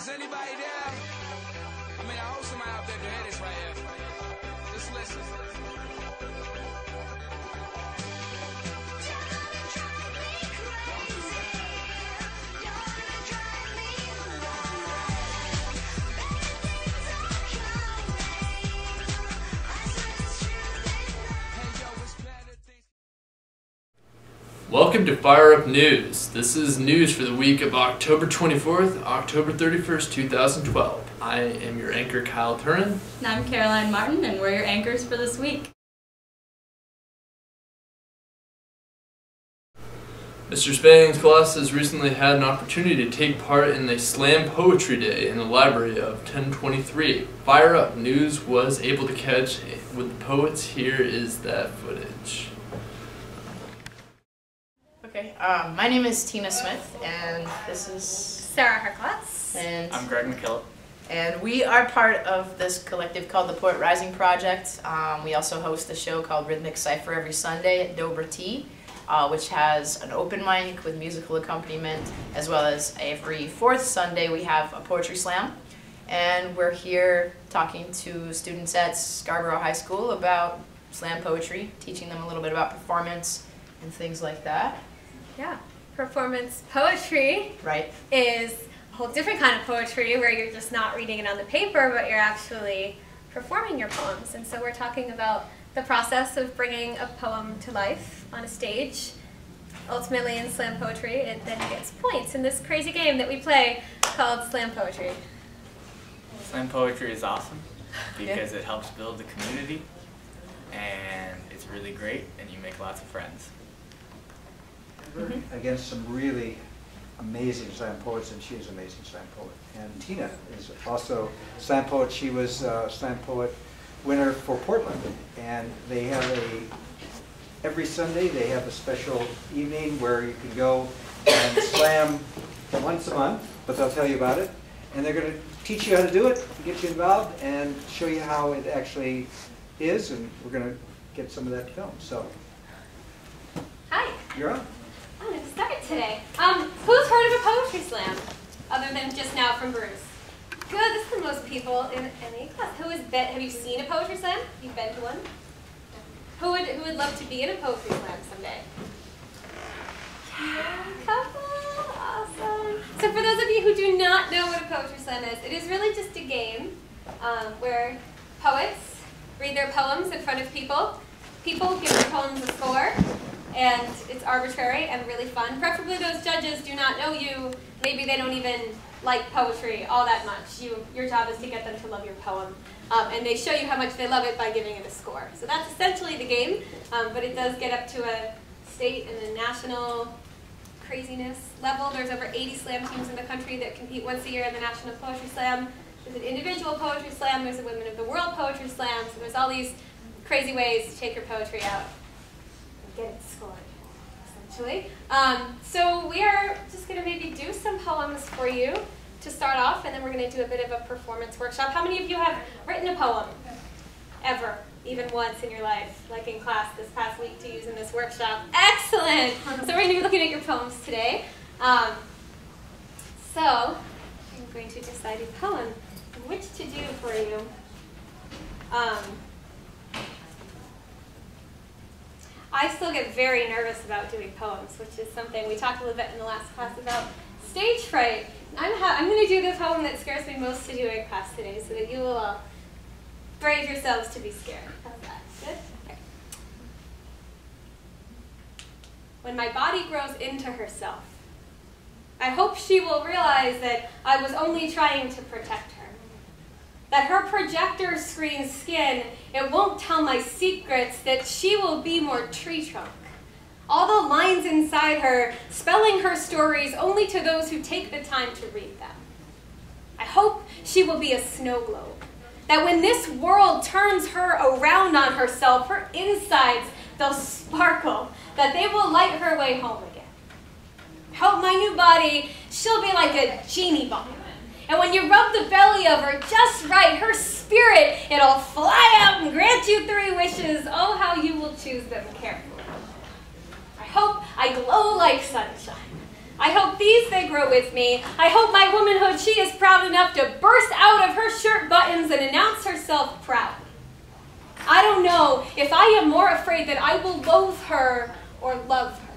Is anybody there? I mean, I hope somebody out there can hear this right here. Just listen. Welcome to Fire Up News. This is news for the week of October 24th, October 31st, 2012. I am your anchor, Kyle Turin. And I'm Caroline Martin, and we're your anchors for this week. Mr. Spanning's class has recently had an opportunity to take part in the Slam Poetry Day in the library of 1023. Fire Up News was able to catch with the poets. Here is that footage. Okay, my name is Tina Smith, and this is Sarah Herklotz. And I'm Greg McKillop. And we are part of this collective called the Poet Rising Project. We also host a show called Rhythmic Cypher every Sunday at Dober Tea, which has an open mic with musical accompaniment, as well as every fourth Sunday we have a poetry slam. And we're here talking to students at Scarborough High School about slam poetry, teaching them a little bit about performance and things like that. Yeah, performance poetry is a whole different kind of poetry where you're just not reading it on the paper, but you're actually performing your poems. And so we're talking about the process of bringing a poem to life on a stage. Ultimately, in slam poetry, it then gets points in this crazy game that we play called slam poetry. Slam poetry is awesome because it helps build the community, and it's really great, and you make lots of friends. Against some really amazing slam poets, and she is an amazing slam poet. And Tina is also a slam poet. She was a slam poet winner for Portland. And they have every Sunday they have a special evening where you can go and slam once a month, but they'll tell you about it. And they're going to teach you how to do it, get you involved, and show you how it actually is. And we're going to get some of that film. So, Hi. You're on. I'm going to start today. Who's heard of a poetry slam, other than just now from Bruce? Good, this is the most people in any class. Have you seen a poetry slam? You've been to one? Who would love to be in a poetry slam someday? Yeah, a couple, awesome. So for those of you who do not know what a poetry slam is, it is really just a game where poets read their poems in front of people. People give their poems a score. And it's arbitrary and really fun. Preferably those judges do not know you. Maybe they don't even like poetry all that much. Your job is to get them to love your poem. And they show you how much they love it by giving it a score. So that's essentially the game, but it does get up to a state and a national craziness level. There's over 80 slam teams in the country that compete once a year in the National Poetry Slam. There's an individual poetry slam. There's a Women of the World Poetry Slam. So there's all these crazy ways to take your poetry out. Get it scored, essentially. So we are just going to maybe do some poems for you to start off, and then we're going to do a bit of a performance workshop. How many of you have written a poem ever, even once in your life, like in class this past week to use in this workshop? Excellent! So we're going to be looking at your poems today. So I'm going to decide a poem which to do for you. I still get very nervous about doing poems, which is something we talked a little bit in the last class about stage fright. I'm going to do the poem that scares me most to do in class today, so that you will all brave yourselves to be scared. How's that? Good? Okay. When my body grows into herself, I hope she will realize that I was only trying to protect her. That her projector screen skin, it won't tell my secrets, that she will be more tree trunk. All the lines inside her, spelling her stories only to those who take the time to read them. I hope she will be a snow globe. That when this world turns her around on herself, her insides, they'll sparkle, that they will light her way home again. I hope my new body, she'll be like a genie bomb. And when you rub the belly of her just right, her spirit, it'll fly out and grant you 3 wishes. Oh, how you will choose them carefully. I hope I glow like sunshine. I hope these they grow with me. I hope my womanhood, she is proud enough to burst out of her shirt buttons and announce herself proud. I don't know if I am more afraid that I will loathe her or love her.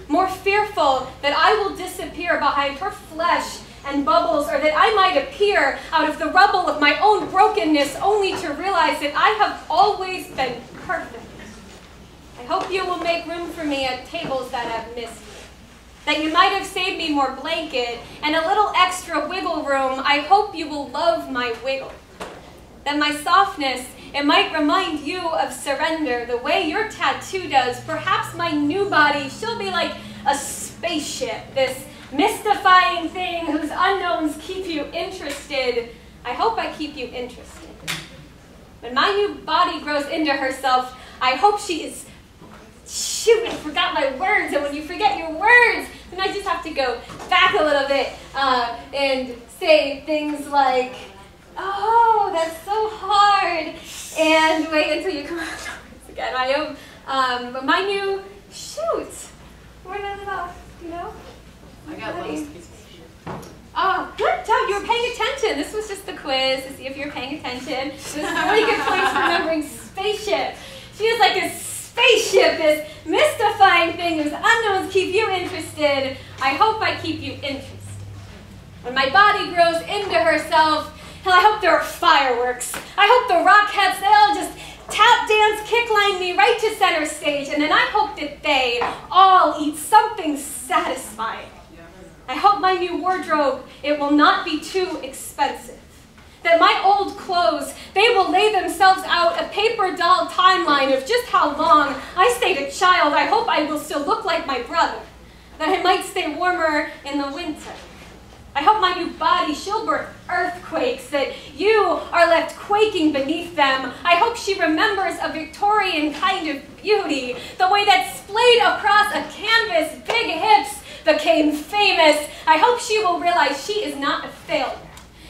More fearful that I will disappear behind her flesh and bubbles, or that I might appear out of the rubble of my own brokenness only to realize that I have always been perfect. I hope you will make room for me at tables that have missed me. That you might have saved me more blanket and a little extra wiggle room. I hope you will love my wiggle. That my softness, it might remind you of surrender the way your tattoo does. Perhaps my new body, she'll be like a spaceship, this mystifying thing whose unknowns keep you interested. I hope I keep you interested. When my new body grows into herself, I hope she is... Shoot, I forgot my words, and when you forget your words, then I just have to go back a little bit and say things like, oh, that's so hard, and wait until you come out again. I am, my new, shoot, where did I leave off, you know? I got lost. Oh, good job, you were paying attention. This was just the quiz to see if you're paying attention. This is a really good point for remembering spaceship. She is like a spaceship, this mystifying thing whose unknowns keep you interested. I hope I keep you interested. When my body grows into herself, hell, I hope there are fireworks. I hope the Rockettes, they all just tap dance, kickline me right to center stage, and then I hope that they all eat something satisfying. I hope my new wardrobe, it will not be too expensive. That my old clothes, they will lay themselves out a paper doll timeline of just how long I stayed a child. I hope I will still look like my brother. That I might stay warmer in the winter. I hope my new body, she'll birth earthquakes, that you are left quaking beneath them. I hope she remembers a Victorian kind of beauty, the way that splayed across a canvas, big hips became famous. I hope she will realize she is not a failure.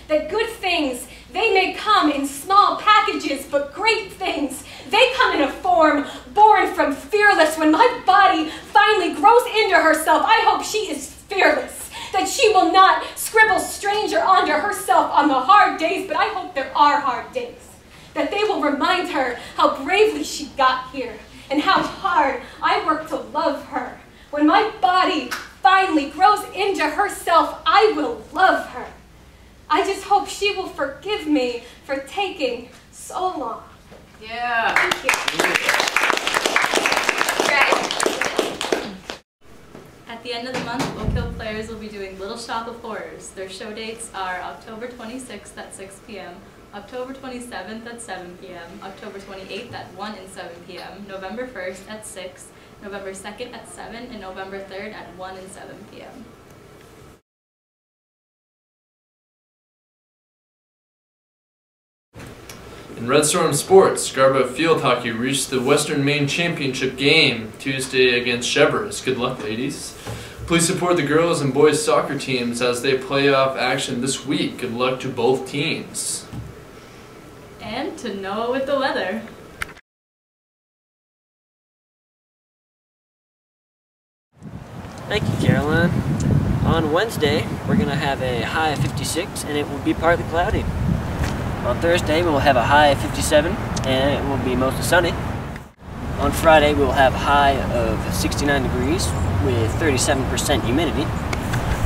That good things, they may come in small packages, but great things, they come in a form born from fearless. When my body finally grows into herself, I hope she is fearless. That she will not scribble stranger onto herself on the hard days, but I hope there are hard days. That they will remind her how bravely she got here and how hard I worked to love her. When my body finally grows into herself, I will love her. I just hope she will forgive me for taking so long. Yeah. Thank you. Right. At the end of the month, Oak Hill Players will be doing Little Shop of Horrors. Their show dates are October 26th at 6 p.m., October 27th at 7 p.m., October 28th at 1 and 7 p.m., November 1st at 6, November 2nd at 7, and November 3rd at 1 and 7 p.m. In Red Storm sports, Scarborough field hockey reached the Western Maine Championship game Tuesday against Cheverus. Good luck, ladies. Please support the girls and boys soccer teams as they play off action this week. Good luck to both teams. And to Noah with the weather. Thank you, Caroline. On Wednesday, we're going to have a high of 56 and it will be partly cloudy. On Thursday, we will have a high of 57 and it will be mostly sunny. On Friday, we will have a high of 69 degrees with 37% humidity.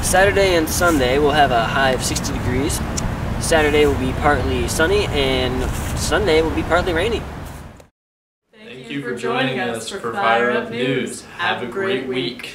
Saturday and Sunday, we'll have a high of 60 degrees. Saturday will be partly sunny and Sunday will be partly rainy. Thank you for joining us for Fire Up News. Have a great week.